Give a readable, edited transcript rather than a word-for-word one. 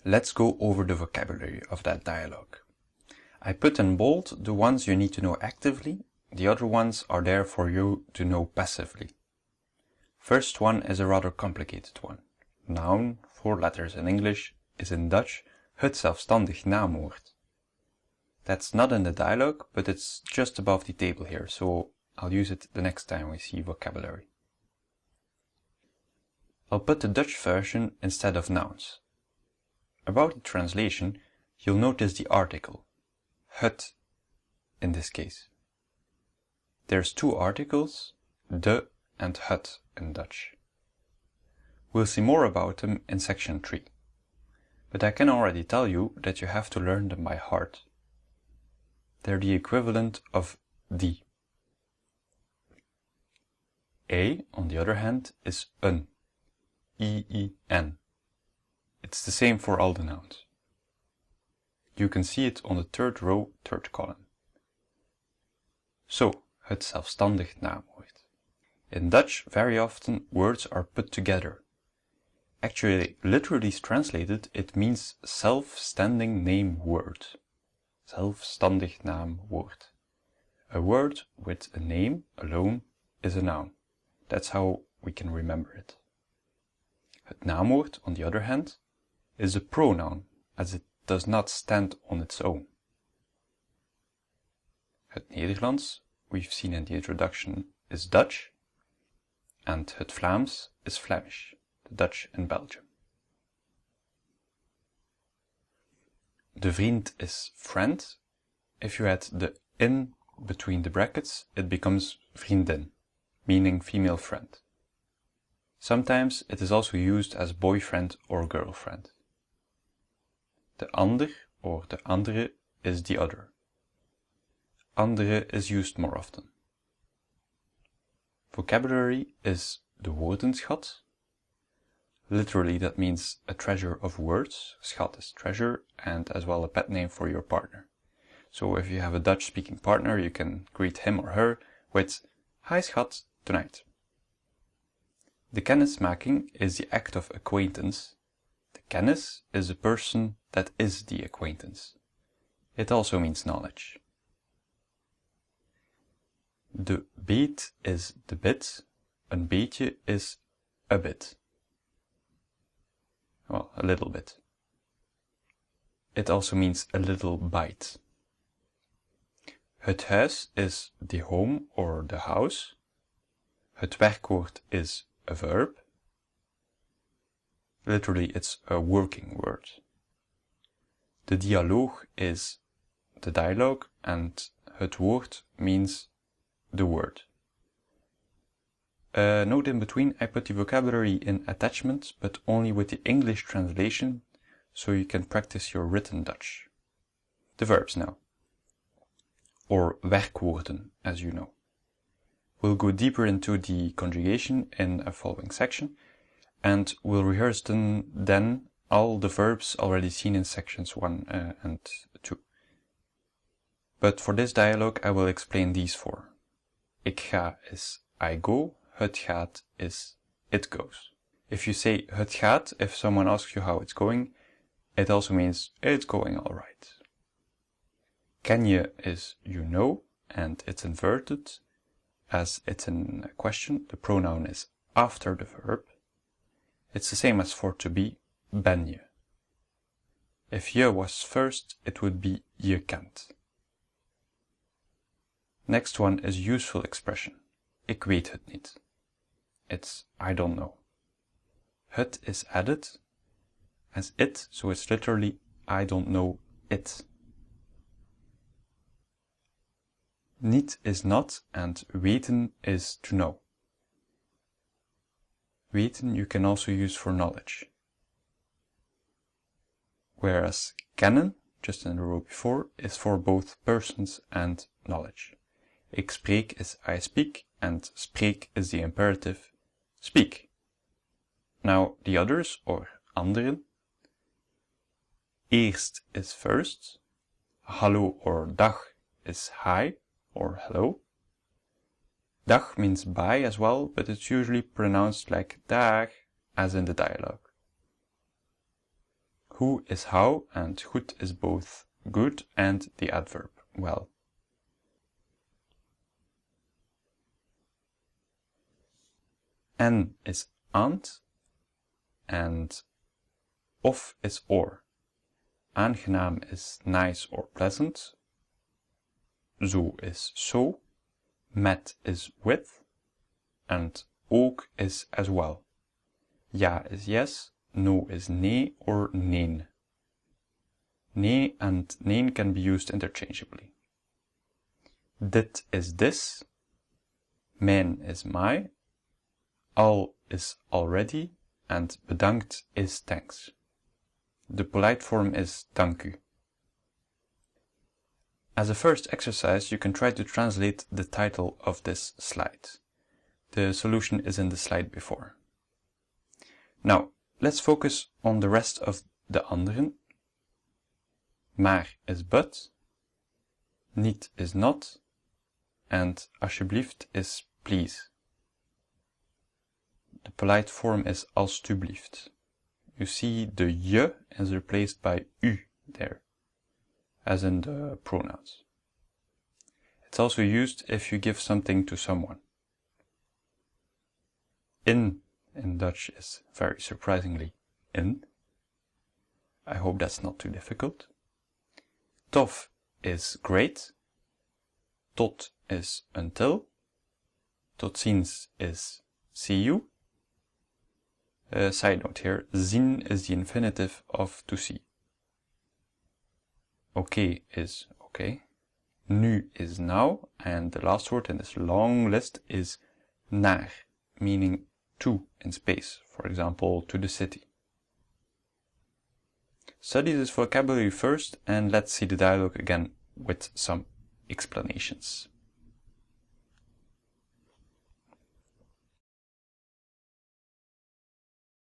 Let's go over the vocabulary of that dialogue. I put in bold the ones you need to know actively, the other ones are there for you to know passively. First one is a rather complicated one. Noun, 4 letters in English, is in Dutch het zelfstandig naamwoord. That's not in the dialogue, but it's just above the table here, so I'll use it the next time we see vocabulary. I'll put the Dutch version instead of nouns. About the translation, you'll notice the article, het, in this case. There's 2 articles, de and het in Dutch. We'll see more about them in section 3. But I can already tell you that you have to learn them by heart. They're the equivalent of die. A, on the other hand, is een, I-I-N. It's the same for all the nouns. You can see it on the 3rd row, 3rd column. So, het zelfstandig naamwoord. In Dutch, very often, words are put together. Actually, literally translated, it means self-standing name word. Zelfstandig naamwoord. A word with a name alone is a noun. That's how we can remember it. Het naamwoord, on the other hand, is a pronoun, as it does not stand on its own. Het Nederlands, we've seen in the introduction, is Dutch, and het Vlaams is Flemish, the Dutch in Belgium. De vriend is friend. If you add the in between the brackets, it becomes vriendin, meaning female friend. Sometimes it is also used as boyfriend or girlfriend. De ander, or de andere, is the other. Andere is used more often. Vocabulary is de woordenschat. Literally that means a treasure of words. Schat is treasure, and as well a pet name for your partner. So if you have a Dutch-speaking partner, you can greet him or her with Hi schat, tonight. De kennismaking is the act of acquaintance. De kennis is a person that is the acquaintance. It also means knowledge. De beet is de bit. Een beetje is a bit. Well, a little bit. It also means a little bite. Het huis is the home or the house. Het werkwoord is a verb. Literally, it's a working word. De dialoog is the dialogue, and het woord means the word. Note in between, I put the vocabulary in attachments, but only with the English translation, so you can practice your written Dutch. The verbs now. Or werkwoorden, as you know. We'll go deeper into the conjugation in a following section, and we'll rehearse then all the verbs already seen in sections 1 and 2. But for this dialogue, I will explain these 4. Ik ga is I go, het gaat is it goes. If you say het gaat, if someone asks you how it's going, it also means it's going alright. Ken je is you know, and it's inverted. As it's in a question, the pronoun is after the verb. It's the same as for to be, ben je. If je was first, it would be je kent. Next one is useful expression. Ik weet het niet. It's I don't know. Het is added as it, so it's literally I don't know it. Niet is not, and weten is to know. Weten you can also use for knowledge. Whereas kennen, just in the row before, is for both persons and knowledge. Ik spreek is I speak, and spreek is the imperative speak. Now the others, or anderen. Eerst is first. Hallo or dag is hi or hello. Dag means bye as well, but it's usually pronounced like dag, as in the dialogue. Hoe is how, and goed is both good and the adverb well. En is aand, and of is or. Aangenaam is nice or pleasant. Zo is so. Met is with. And ook is as well. Ja is yes. No is nee or neen. Nee and neen can be used interchangeably. Dit is this. Mijn is my. Al is already. And bedankt is thanks. The polite form is dank u. As a first exercise, you can try to translate the title of this slide. The solution is in the slide before. Now, let's focus on the rest of the anderen. Maar is but, niet is not, and alsjeblieft is please. The polite form is alstublieft. You see the je is replaced by u there, as in the pronouns. It's also used if you give something to someone. In Dutch is very surprisingly in. I hope that's not too difficult. Tof is great. Tot is until. Tot ziens is see you. Side note here, zien is the infinitive of to see. Okay is okay. Nu is now, and the last word in this long list is naar, meaning to in space, for example, to the city. Study this vocabulary first, and let's see the dialogue again with some explanations.